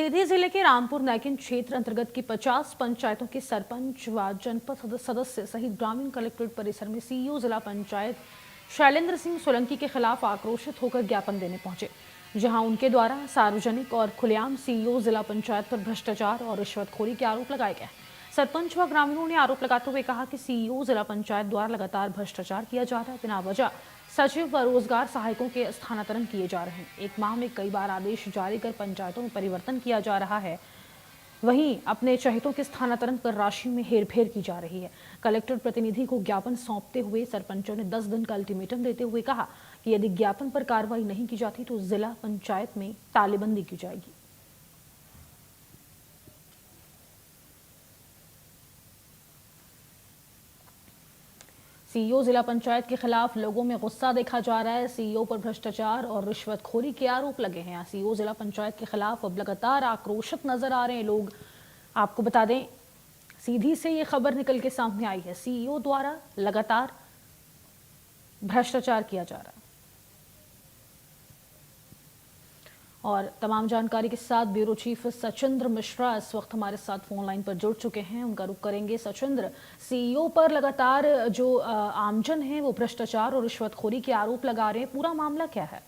सीधी जिले के रामपुर नायकिन क्षेत्र अंतर्गत की 50 पंचायतों के सरपंच व जनपद सदस्य सहित ग्रामीण कलेक्ट्रेट परिसर में सीईओ जिला पंचायत शैलेंद्र सिंह सोलंकी के खिलाफ आक्रोशित होकर ज्ञापन देने पहुंचे, जहां उनके द्वारा सार्वजनिक और खुलेआम सीईओ जिला पंचायत पर भ्रष्टाचार और रिश्वतखोरी के आरोप लगाए गए। सरपंच व ग्रामीणों ने आरोप लगाते हुए कहा कि सीईओ जिला पंचायत द्वारा लगातार भ्रष्टाचार किया जा रहा है। बिना वजह सचिव व रोजगार सहायकों के स्थानांतरण किए जा रहे हैं। एक माह में कई बार आदेश जारी कर पंचायतों में परिवर्तन किया जा रहा है। वहीं अपने चहेतों के स्थानांतरण कर राशि में हेरफेर की जा रही है। कलेक्टर प्रतिनिधि को ज्ञापन सौंपते हुए सरपंचों ने 10 दिन का अल्टीमेटम देते हुए कहा कि यदि ज्ञापन पर कार्रवाई नहीं की जाती तो जिला पंचायत में तालेबंदी की जाएगी। सीईओ जिला पंचायत के खिलाफ लोगों में गुस्सा देखा जा रहा है। सीईओ पर भ्रष्टाचार और रिश्वतखोरी के आरोप लगे हैं। सीईओ जिला पंचायत के खिलाफ अब लगातार आक्रोशित नजर आ रहे हैं लोग। आपको बता दें, सीधी से ये खबर निकल के सामने आई है, सीईओ द्वारा लगातार भ्रष्टाचार किया जा रहा है। और तमाम जानकारी के साथ ब्यूरो चीफ सचिंद्र मिश्रा इस वक्त हमारे साथ फोन लाइन पर जुड़ चुके हैं, उनका रुख करेंगे। सचिंद्र, सीईओ पर लगातार जो आमजन है वो भ्रष्टाचार और रिश्वतखोरी के आरोप लगा रहे हैं, पूरा मामला क्या है?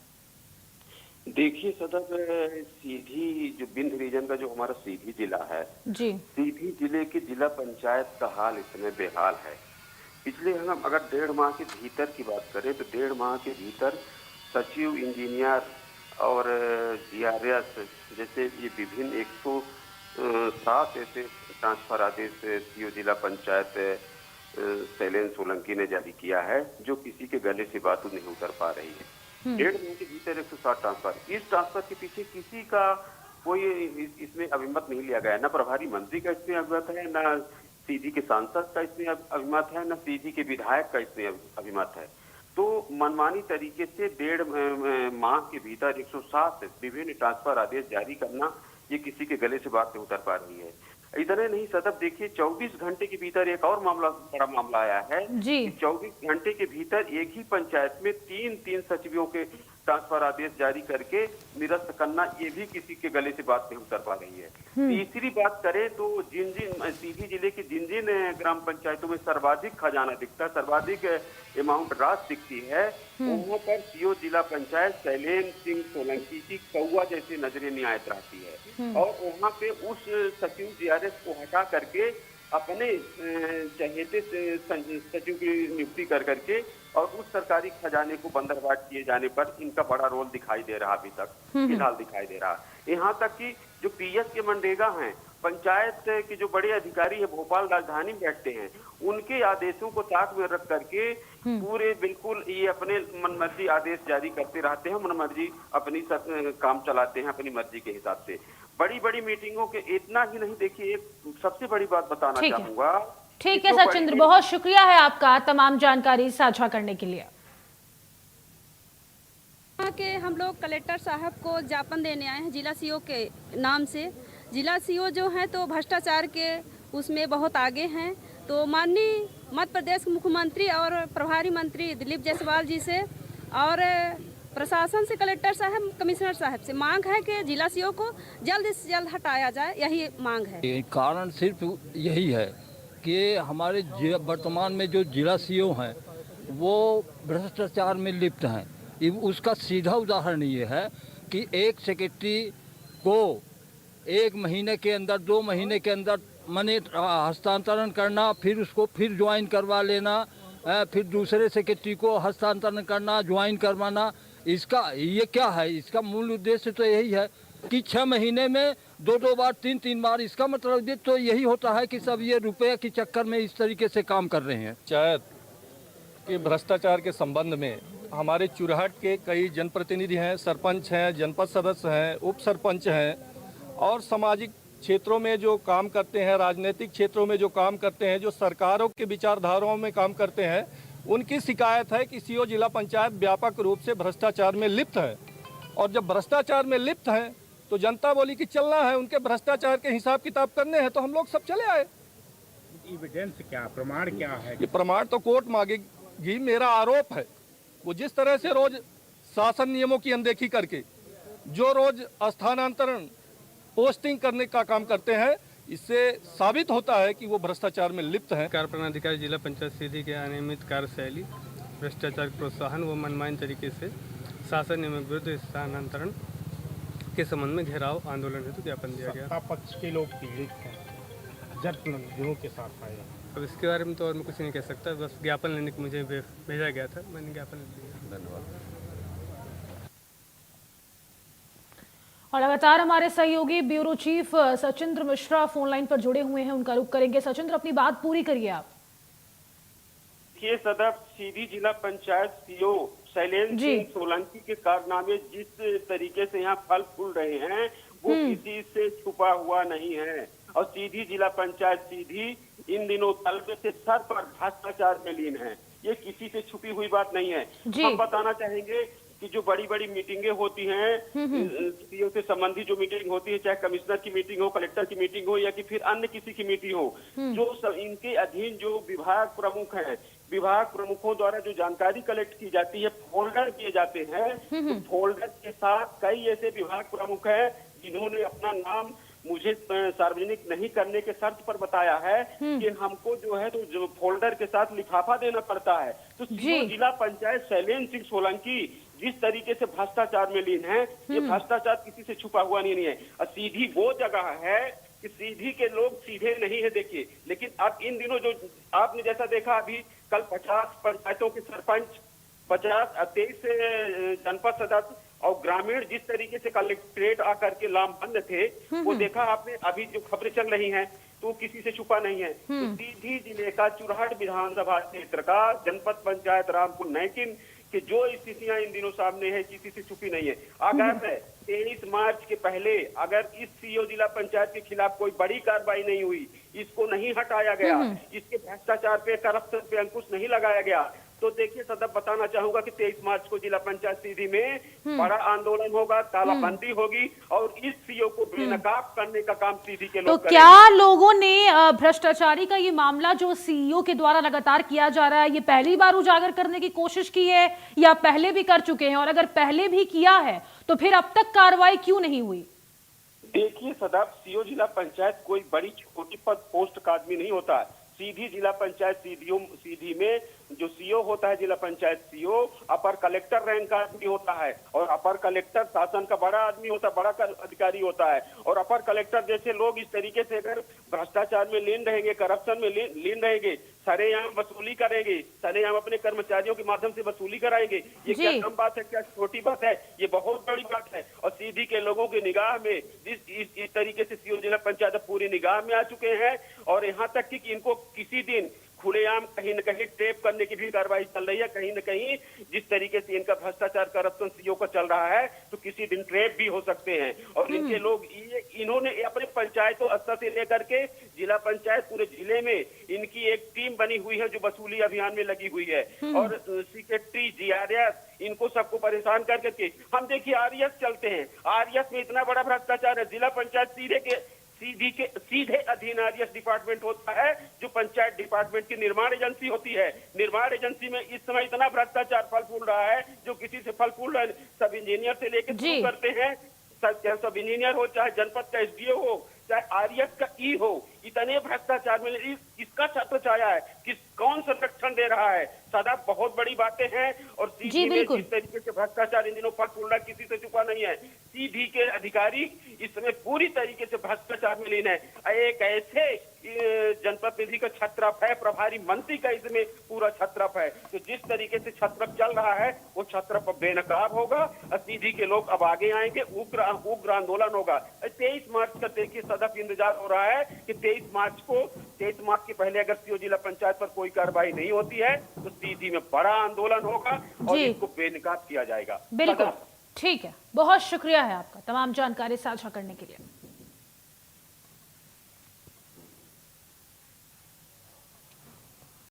देखिए सदर, सीधी जो बिंद रीजन का जो हमारा सीधी जिला है जी, सीधी जिले की जिला पंचायत का हाल इसमें बेहाल है। पिछले हम अगर 1.5 माह के भीतर की बात करें तो 1.5 माह के भीतर सचिव, इंजीनियर और जीआरएस जैसे ये विभिन्न 107 ऐसे ट्रांसफर आदेश सीईओ जिला पंचायत शैलेंद्र सोलंकी ने जारी किया है, जो किसी के गले से बात नहीं उतर पा रही है। 1.5 महीने के भीतर 107 ट्रांसफर। इस ट्रांसफर के पीछे किसी का कोई इसमें अभिमत नहीं लिया गया है। न प्रभारी मंत्री का इसमें अभिमत है, न सीधी के सांसद का इसमें अभिमत है, न सीधी के विधायक का इसमें अभिमत है। तो मनमानी तरीके से 1.5 माह के भीतर 107 विभिन्न ट्रांसफर आदेश जारी करना, ये किसी के गले से बात नहीं उतर पा रही है। इतने नहीं सदर, देखिए 24 घंटे के भीतर एक और बड़ा मामला आया है जी। 24 घंटे के भीतर एक ही पंचायत में 3 सचिवों के ट्रांसफर आदेश जारी करके निरस्त करना, ये भी किसी के गले से बात नहीं उतर पा रही है। तीसरी बात करें तो सीधी जिले की जिन ग्राम पंचायतों में सर्वाधिक खजाना दिखता है, सर्वाधिक अमाउंट राशि दिखती है, वहाँ पर सीईओ जिला पंचायत शैलेंद्र सिंह सोलंकी की कौवा जैसी नजरें नियायत रहती है। और वहाँ पे उस सचिव जीआरएस को हटा करके अपने चहेते सचिव की नियुक्ति कर करके और उस सरकारी खजाने को बंदरबाट किए जाने पर इनका बड़ा रोल दिखाई दे रहा, अभी तक फिलहाल दिखाई दे रहा। यहाँ तक कि जो पीएस के मनरेगा हैं, पंचायत के जो बड़े अधिकारी है भोपाल राजधानी में बैठते हैं, उनके आदेशों को ताक में रख करके पूरे बिल्कुल ये अपने मनमर्जी आदेश जारी करते रहते हैं, मनमर्जी अपनी काम चलाते हैं अपनी मर्जी के हिसाब से। बड़ी मीटिंगों के इतना ही नहीं, देखिए एक सबसे बड़ी बात बताना चाहूंगा। ठीक है सचिंद्र, बहुत शुक्रिया है आपका तमाम जानकारी साझा करने के लिए। के हम लोग कलेक्टर साहब को ज्ञापन देने आए हैं जिला सीईओ के नाम से। जिला सीईओ जो है तो भ्रष्टाचार के उसमें बहुत आगे हैं। तो माननीय मध्य प्रदेश के मुख्यमंत्री और प्रभारी मंत्री दिलीप जायसवाल जी से और प्रशासन से, कलेक्टर साहब, कमिश्नर साहब से मांग है कि जिला सीईओ को जल्द से जल्द हटाया जाए, यही मांग है। कारण सिर्फ यही है कि हमारे वर्तमान में जो जिला सीईओ हैं वो भ्रष्टाचार में लिप्त हैं। उसका सीधा उदाहरण ये है कि एक सेक्रेटरी को 1 महीने के अंदर, 2 महीने के अंदर मनी हस्तांतरण करना, फिर उसको फिर ज्वाइन करवा लेना, फिर दूसरे सेक्रेटरी को हस्तांतरण करना, ज्वाइन करवाना। इसका ये क्या है? इसका मूल उद्देश्य तो यही है कि 6 महीने में 2 बार, 3 बार। इसका मतलब तो यही होता है कि सब ये रुपये के चक्कर में इस तरीके से काम कर रहे हैं। पंचायत के भ्रष्टाचार के संबंध में हमारे चुरहट के कई जनप्रतिनिधि हैं, सरपंच हैं, जनपद सदस्य हैं, उप सरपंच हैं और सामाजिक क्षेत्रों में जो काम करते हैं, राजनीतिक क्षेत्रों में जो काम करते हैं, जो सरकारों के विचारधाराओं में काम करते हैं, उनकी शिकायत है कि सीईओ जिला पंचायत व्यापक रूप से भ्रष्टाचार में लिप्त है। और जब भ्रष्टाचार में लिप्त हैं तो जनता बोली कि चलना है, उनके भ्रष्टाचार के हिसाब किताब करने हैं, तो हम लोग सब चले आए। एविडेंस क्या, प्रमाण क्या है? ये प्रमाण तो कोर्ट मांगेगी। मेरा आरोप है वो जिस तरह से रोज शासन नियमों की अनदेखी करके, जो रोज स्थानांतरण पोस्टिंग करने का काम करते हैं। इससे साबित होता है कि वो भ्रष्टाचार में लिप्त हैं। कार्यपालन अधिकारी जिला पंचायत सीधी के अनियमित कार्यशैली, भ्रष्टाचार के प्रोत्साहन व मनमानी तरीके से शासन एवं विरुद्ध स्थानांतरण के संबंध में घेराव आंदोलन हेतु ज्ञापन दिया गया। सत्ता पक्ष के लोग पीड़ित हैं, जनप्रतिनिधियों के साथ आए। अब इसके बारे में तो और मैं कुछ नहीं कह सकता, बस ज्ञापन लेने को मुझे भेजा गया था, मैंने ज्ञापन लिया। धन्यवाद। और लगातार हमारे सहयोगी bureau chief Sachindra Mishra phone line पर जुड़े हुए हैं, उनका रुख करेंगे। सचिंद्र, अपनी बात पूरी करिए आप। ये सदर सीधी जिला पंचायत सीओ शैलेंद्र सिंह सोलंकी के कारनामे जिस तरीके से यहाँ फल फूल रहे हैं वो किसी से छुपा हुआ नहीं है। और सीधी जिला पंचायत सीधी इन दिनों तलबे से सर पर भ्रष्टाचार में लीन है। ये किसी से छुपी हुई बात नहीं है। हम बताना चाहेंगे कि जो बड़ी बड़ी मीटिंगें होती हैं, सीओ से संबंधित जो मीटिंग होती है, चाहे कमिश्नर की मीटिंग हो, कलेक्टर की मीटिंग हो या कि फिर अन्य किसी की मीटिंग हो, जो इनके अधीन जो विभाग प्रमुख हैं, विभाग प्रमुखों द्वारा जो जानकारी कलेक्ट की जाती है, फोल्डर किए जाते हैं, तो फोल्डर के साथ कई ऐसे विभाग प्रमुख हैं जिन्होंने अपना नाम मुझे सार्वजनिक नहीं करने के शर्त पर बताया है कि हमको जो है तो जो फोल्डर के साथ लिफाफा देना पड़ता है। तो जिला पंचायत शैलेंद्र सिंह सोलंकी जिस तरीके से भ्रष्टाचार में लीन है, ये भ्रष्टाचार किसी से छुपा हुआ नहीं है। और सीधी वो जगह है कि सीधी के लोग सीधे नहीं है, देखिए। लेकिन अब इन दिनों जो आपने जैसा देखा, अभी कल 50 पंचायतों के सरपंच, 23 जनपद सदस्य और ग्रामीण जिस तरीके से कलेक्ट्रेट आकर के लामबंद थे, वो देखा आपने। अभी जो खबरें चल रही हैं तो किसी से छुपा नहीं है। तो सीधी जिले का चुरहट विधानसभा क्षेत्र का जनपद पंचायत रामपुर नैकिन कि जो स्थितियां इन दिनों सामने है किसी से छुपी नहीं है। अगर 23 मार्च के पहले अगर इस सीओ जिला पंचायत के खिलाफ कोई बड़ी कार्रवाई नहीं हुई, इसको नहीं हटाया गया, इसके भ्रष्टाचार पे, करप्शन पे अंकुश नहीं लगाया गया, तो देखिए सदर बताना चाहूंगा कि 23 मार्च को जिला पंचायत सीधी में बड़ा आंदोलन होगा, तालाबंदी होगी और इस सीओ को बेनकाब करने का काम सीधी के लोग तो क्या लोगों ने भ्रष्टाचारी का ये मामला जो सीईओ के द्वारा लगातार किया जा रहा है, ये पहली बार उजागर करने की कोशिश की है या पहले भी कर चुके हैं? और अगर पहले भी किया है तो फिर अब तक कार्रवाई क्यों नहीं हुई? देखिए सदर, सीओ जिला पंचायत कोई बड़ी छोटी पद पोस्ट का आदमी नहीं होता है। सीधी जिला पंचायत सीधी में जो सीओ होता है, जिला पंचायत सीओ अपर कलेक्टर रैंक का आदमी होता है और अपर कलेक्टर शासन का बड़ा आदमी होता है, बड़ा अधिकारी होता है। और अपर कलेक्टर जैसे लोग इस तरीके से अगर भ्रष्टाचार में लीन रहेंगे, करप्शन में लीन रहेंगे, सरेआम वसूली करेंगे, सरेआम अपने कर्मचारियों के माध्यम से वसूली कराएंगे, ये क्या कम बात है, क्या छोटी बात है? ये बहुत बड़ी बात है। और सीधी के लोगों की निगाह में इस तरीके से सीओ जिला पंचायत पूरी निगाह में आ चुके हैं। और यहाँ तक कि इनको किसी दिन खुलेआम कहीं न कहीं टेप करने की भी कार्रवाई चल रही है। कहीं न कहीं जिस तरीके से इनका भ्रष्टाचार करप्शन सीओ का चल रहा है, तो किसी दिन ट्रेप भी हो सकते हैं। और इनके लोग इन्होंने अपने पंचायतों स्तर से लेकर के जिला पंचायत पूरे जिले में इनकी एक टीम बनी हुई है जो वसूली अभियान में लगी हुई है। और सेक्रेटरी, जीआरएस, इनको सबको परेशान करके हम देखिए आरएस चलते हैं। आरएस में इतना बड़ा भ्रष्टाचार है। जिला पंचायत सीधे अधीन आरएस डिपार्टमेंट होता है जो पंचायत डिपार्टमेंट की निर्माण एजेंसी होती है। निर्माण एजेंसी में इस समय इतना भ्रष्टाचार फल फूल रहा है जो किसी से फल फूल रहा है। सब इंजीनियर से लेकर शुरू करते हैं, सब इंजीनियर हो, चाहे जनपद का एसडीओ हो, चाहे आरएस का ई हो, इतने भ्रष्टाचार में इसका छत्र छाया है। कौन संरक्षण दे रहा है? सदा बहुत बड़ी बातें हैं। और सीधी में जिस तरीके से भ्रष्टाचार इन दिनों फल फूल रहा है, किसी से छुपा नहीं है। सीधी के अधिकारी इसमें पूरी तरीके से भ्रष्टाचार में लीन है। एक ऐसे जनप्रतिनिधि का छत्रप है, प्रभारी मंत्री का इसमें पूरा छत्रप है। तो जिस तरीके से छत्रप चल रहा है वो छत्रप बेनकाब होगा और सीधी के लोग अब आगे आएंगे, उग्र आंदोलन होगा। 23 मार्च का देखिए सदफ इंतजार हो रहा है कि 23 मार्च के पहले अगर सीओ जिला पंचायत पर कोई कार्रवाई नहीं होती है तो सीधी में बड़ा आंदोलन होगा और इसको बेनकाब किया जाएगा। बिल्कुल ठीक है, बहुत शुक्रिया है आपका तमाम जानकारी साझा करने के लिए।